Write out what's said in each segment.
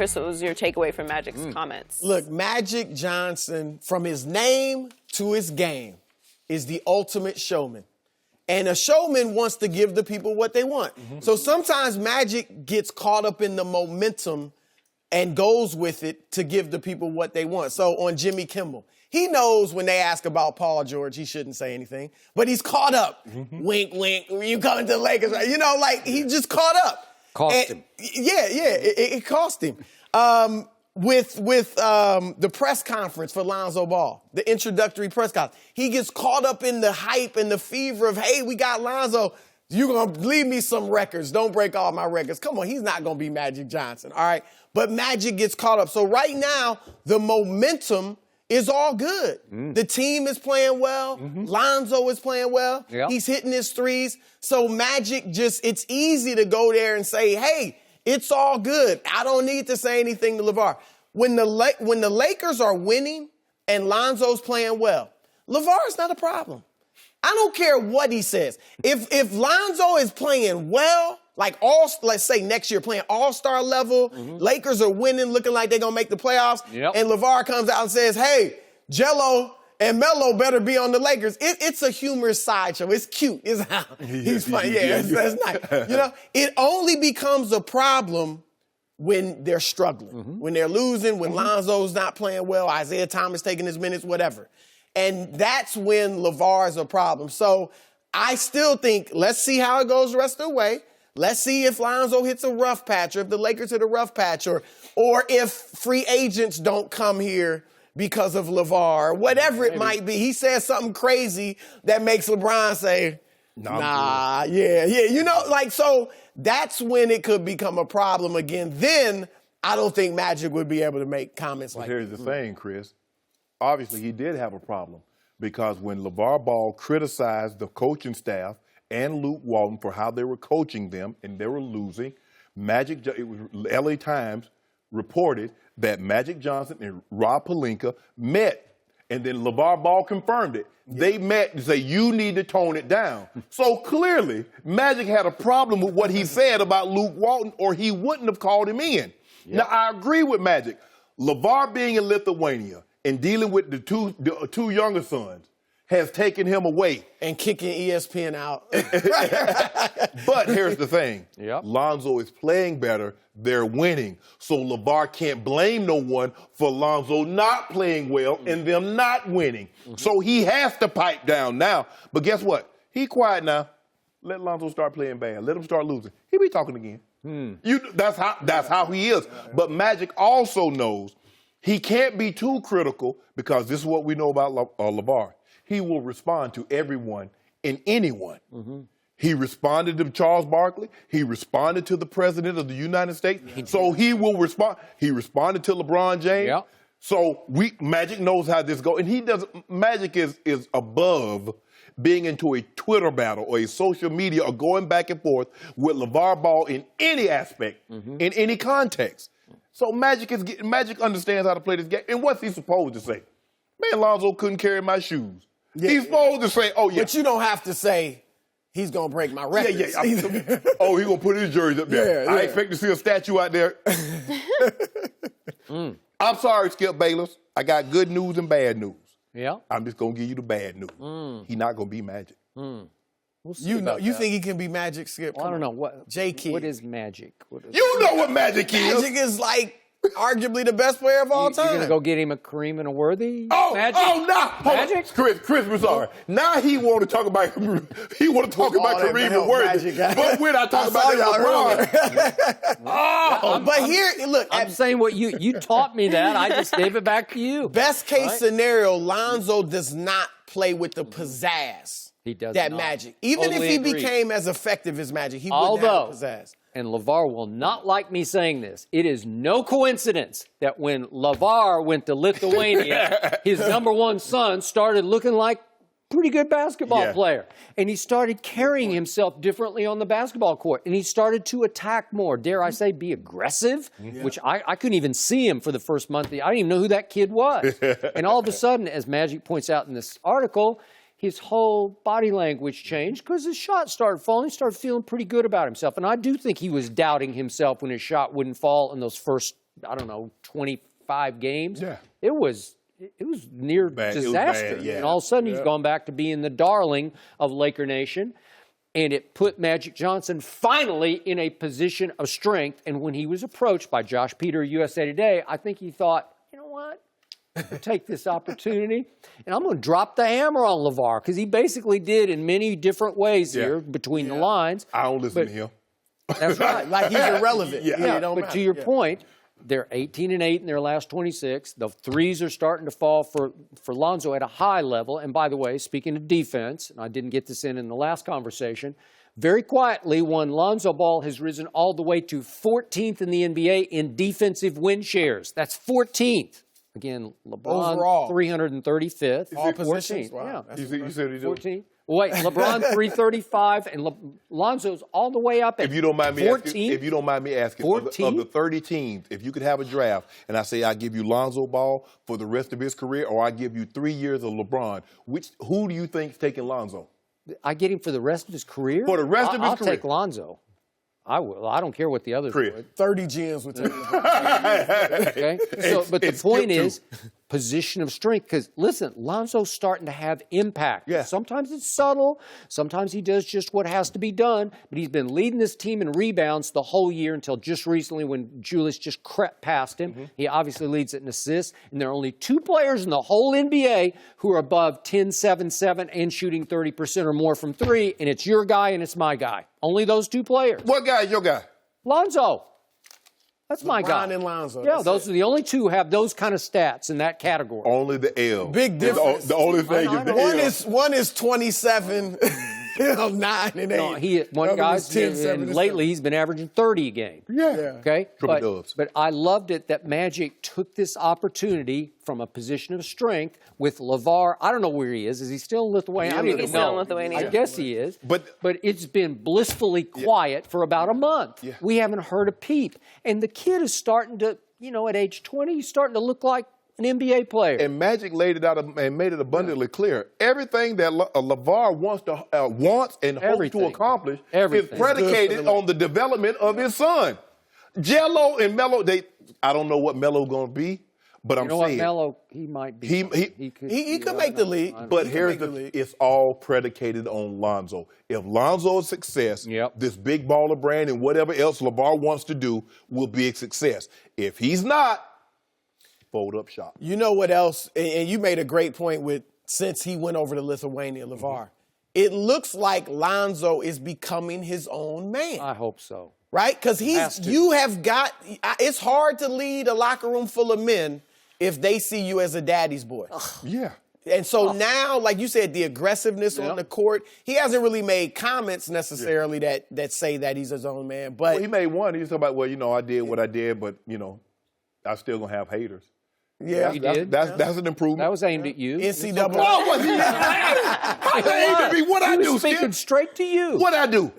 Chris, what was your takeaway from Magic's comments? Look, Magic Johnson, from his name to his game, is the ultimate showman. And a showman wants to give the people what they want. So sometimes Magic gets caught up in the momentum and goes with it to give the people what they want. So on Jimmy Kimmel, he knows when they ask about Paul George, he shouldn't say anything, but he's caught up. Wink, wink, you coming to the Lakers, right? You know, like he just caught up. Cost him. Yeah, it cost him. With the press conference for Lonzo Ball, the introductory press conference, he gets caught up in the hype and the fever of, hey, we got Lonzo. You're going to leave me some records. Don't break all my records. Come on, he's not going to be Magic Johnson, all right? But Magic gets caught up. So right now, the momentum is all good. The team is playing well. Lonzo is playing well. Yep. He's hitting his threes. So Magic just, it's easy to go there and say, hey, it's all good. I don't need to say anything to LaVar. When the Lakers are winning and Lonzo's playing well, LaVar's not a problem. I don't care what he says. If Lonzo is playing well, like let's say next year playing all-star level, Lakers are winning, looking like they're going to make the playoffs, and LaVar comes out and says, hey, Jello and Melo better be on the Lakers. It's a humorous sideshow. It's cute. It's how he's playing. That's nice. You know, it only becomes a problem when they're struggling, when they're losing, when Lonzo's not playing well, Isaiah Thomas taking his minutes, whatever. And that's when LaVar's a problem. So I still think, let's see how it goes the rest of the way. Let's see if Lonzo hits a rough patch, or if the Lakers hit a rough patch, or if free agents don't come here because of LaVar, or whatever it might be. He says something crazy that makes LeBron say, nah, yeah. You know, like, so that's when it could become a problem again. Then I don't think Magic would be able to make comments like that. Here's the thing, Chris. Obviously, he did have a problem because when LaVar Ball criticized the coaching staff and Luke Walton for how they were coaching them and they were losing, it was LA Times reported that Magic Johnson and Rob Pelinka met, and then LaVar Ball confirmed it. They met to say, you need to tone it down. So clearly, Magic had a problem with what he said about Luke Walton, or he wouldn't have called him in. Now, I agree with Magic. LaVar being in Lithuania and dealing with the two younger sons has taken him away. And kicking ESPN out. But here's the thing. Lonzo is playing better. They're winning. So LaVar can't blame no one for Lonzo not playing well and them not winning. So he has to pipe down now. But guess what? He quiet now. Let Lonzo start playing bad. Let him start losing. He'll be talking again. That's how he is. But Magic also knows he can't be too critical, because this is what we know about LaVar. He will respond to everyone and anyone. He responded to Charles Barkley. He responded to the president of the United States. So he will respond. He responded to LeBron James. So Magic knows how this goes. And he doesn't. Magic is above being into a Twitter battle or a social media or going back and forth with LaVar Ball in any aspect, in any context. So Magic understands how to play this game. And what's he supposed to say? Man, Lonzo couldn't carry my shoes. He's supposed to say, oh, yeah. But you don't have to say, he's going to break my record. He's going to put his jersey up there. I expect to see a statue out there. I'm sorry, Skip Bayless. I got good news and bad news. I'm just going to give you the bad news. He's not going to be Magic. We'll see you think he can be Magic, Skip? Well, I don't know. What is Magic? You know what Magic is. Magic is like arguably the best player of all time. You're going to go get him a Kareem and a Worthy? Magic? Magic? Chris Broussard. Now he want to talk about Kareem and Worthy. But when I talk about LeBron. But here, look. I'm saying what you taught me that. I just gave it back to you. Best case scenario, Lonzo does not play with the pizzazz. He does that not. Magic. Even if he became as effective as Magic, he wouldn't have the pizzazz. And LaVar will not like me saying this, it is no coincidence that when LaVar went to Lithuania, his number one son started looking like a pretty good basketball player. And he started carrying himself differently on the basketball court. And he started to attack more, dare I say, be aggressive, which I couldn't even see him for the first month. I didn't even know who that kid was. And all of a sudden, as Magic points out in this article, his whole body language changed because his shot started falling. He started feeling pretty good about himself. And I do think he was doubting himself when his shot wouldn't fall in those first I don't know, 25 games. Yeah. It was near Bad. It was disaster. bad, yeah. And all of a sudden, he's gone back to being the darling of Laker Nation. And it put Magic Johnson finally in a position of strength. And when he was approached by Josh Peter, USA Today, I think he thought, you know what? I'll take this opportunity, and I'm going to drop the hammer on LaVar, because he basically did in many different ways here between the lines. I don't listen to him. That's right. Like he's irrelevant. But to your point, they're 18-8 in their last 26. The threes are starting to fall for Lonzo at a high level. And by the way, speaking of defense, and I didn't get this in the last conversation, very quietly, Lonzo Ball has risen all the way to 14th in the NBA in defensive win shares. That's 14th. Again, LeBron, Overall. 335th. All positions? 14th. Wow. Yeah. You said he did 14. Wait, LeBron 335 and Lonzo's all the way up at If you don't mind me 14. asking, of the 30 teams, if you could have a draft and I say I give you Lonzo Ball for the rest of his career, or I give you 3 years of LeBron, who do you think's taking Lonzo? I get him for the rest of his career? For the rest of his career. I'll take Lonzo. I will. I don't care what the others would. 30 GMs would take Okay? But the point is, position of strength. Because, listen, Lonzo's starting to have impact. Yeah. Sometimes it's subtle. Sometimes he does just what has to be done. But he's been leading this team in rebounds the whole year until just recently when Julius just crept past him. Mm-hmm. He obviously leads it in assists. And there are only 2 players in the whole NBA who are above 10-7-7 and shooting 30% or more from 3. And it's your guy and it's my guy. Only those 2 players. What guy is your guy? Lonzo. That's my guy. LeBron and Lonzo. Yeah, those are the only 2 who have those kind of stats in that category. Only the L. Big difference. The only thing is the L. One is 27, 9 and 8. No, one guy's 10, 7, and lately he's been averaging 30 a game. Yeah. Okay? Triple dubs. But I loved it that Magic took this opportunity from a position of strength with LaVar. I don't know where he is. Is he still in Lithuania? I don't even He's still know. in Lithuania. I guess he is. But it's been blissfully quiet for about a month. Yeah. We haven't heard a peep. And the kid is starting to, at age 20, he's starting to look like an NBA player. And Magic laid it out and made it abundantly clear. Everything that LaVar wants and hopes to accomplish is predicated on the development of his son. Jello and Melo, I don't know what Melo's going to be, but I'm saying. What, Melo, he might be. He could make the league. But here's it's all predicated on Lonzo. If Lonzo's success, this big baller brand and whatever else LaVar wants to do will be a success. If he's not, fold up shop. You know what else? And you made a great point with, since he went over to Lithuania, LaVar. Mm-hmm. It looks like Lonzo is becoming his own man. I hope so. Right? Because it's hard to lead a locker room full of men if they see you as a daddy's boy. Yeah. And so now, like you said, the aggressiveness on the court, he hasn't really made comments necessarily that say that he's his own man. But he made one. He was talking about, I did what I did, but, I still going to have haters. Yeah, that's an improvement. That was aimed at you. NCAA. Oh, was he? How's that aimed at me? What I do, speaking straight to you. What I do?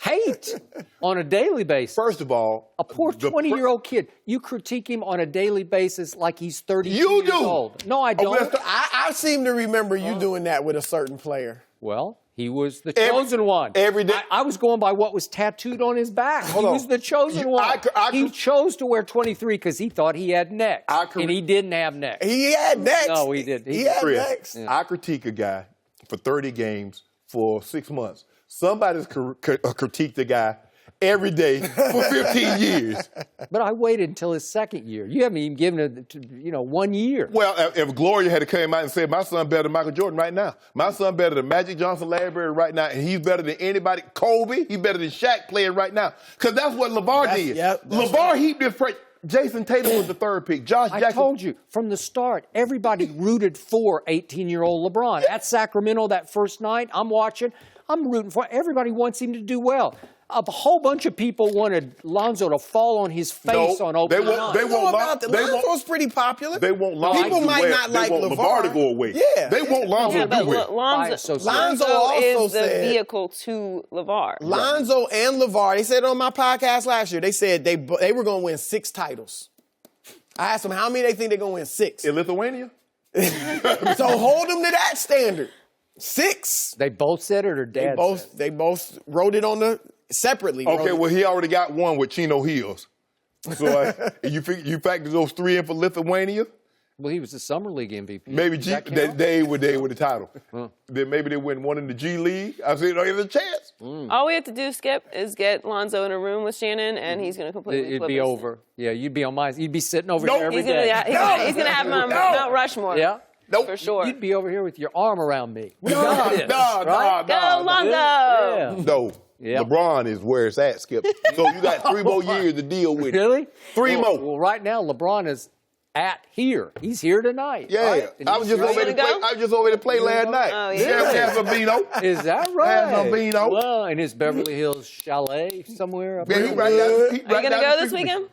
Hate on a daily basis. First of all, a poor 20-year-old kid. You critique him on a daily basis like he's 32 years old. No, I don't. I seem to remember you doing that with a certain player. Well, he was the chosen one. Every day. I was going by what was tattooed on his back. He was the chosen one. He chose to wear 23 because he thought he had neck. And he didn't have neck. He had neck. No, he didn't. He had neck. I critique a guy for 30 games for 6 months. Somebody's critiqued the guy every day for 15 years. But I waited until his second year. You haven't even given it, 1 year. Well, if Gloria had come out and said, my son better than Michael Jordan right now. My son better than Magic Johnson, Larry Bird right now, and he's better than anybody. Kobe, he's better than Shaq playing right now. Because that's what LaVar did. LaVar heaped this praise. Jason Tatum was the 3rd pick. Josh Jackson. I told you, from the start, everybody rooted for 18-year-old LeBron. At Sacramento that first night, I'm watching. I'm rooting for everybody wants him to do well. A whole bunch of people wanted Lonzo to fall on his face on opening night. Lonzo's pretty popular. They want Lonzo People might not like LaVar to go away. Yeah. They want Lonzo to do well. Lonzo also is the vehicle to LaVar. Lonzo and LaVar, they said on my podcast last year, they said they were going to win 6 titles. I asked them how many they think they're going to win. 6. In Lithuania? So hold them to that standard. 6. They both said it, or Dad They both wrote it on separately. Okay, well, he already got one with Chino Hills. So you factor those 3 in for Lithuania? Well, he was the Summer League MVP. Maybe they were the title. Then maybe they win one in the G League. I said, there's a chance. All we have to do, Skip, is get Lonzo in a room with Shannon, and he's going to completely It'd flip be us. over. Yeah, you'd be on my. You'd be sitting over here every He's day. gonna have Mount Rushmore. Yeah. Nope. For sure. You'd be over here with your arm around me. No. Go, Lonzo! No. Yep. LeBron is where it's at, Skip. So you got 3 more years to deal with it. Really? 3 more. Well, right now, LeBron is at here. He's here tonight. Yeah. Right? I was just over there to play last night. Oh, yeah. San Bambino. Is that right? San Bambino. Well, in his Beverly Hills chalet somewhere up Yeah, there. he right down. Are you going to go this weekend?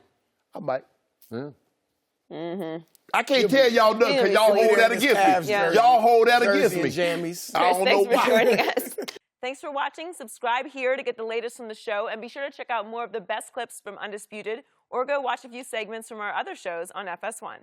I might. Yeah. I can't tell y'all nothing because y'all hold that against me. Yeah. Y'all hold that against Jersey me. and jammies. I don't know Thanks for why. joining us. Thanks for watching. Subscribe here to get the latest from the show, and be sure to check out more of the best clips from Undisputed, or go watch a few segments from our other shows on FS1.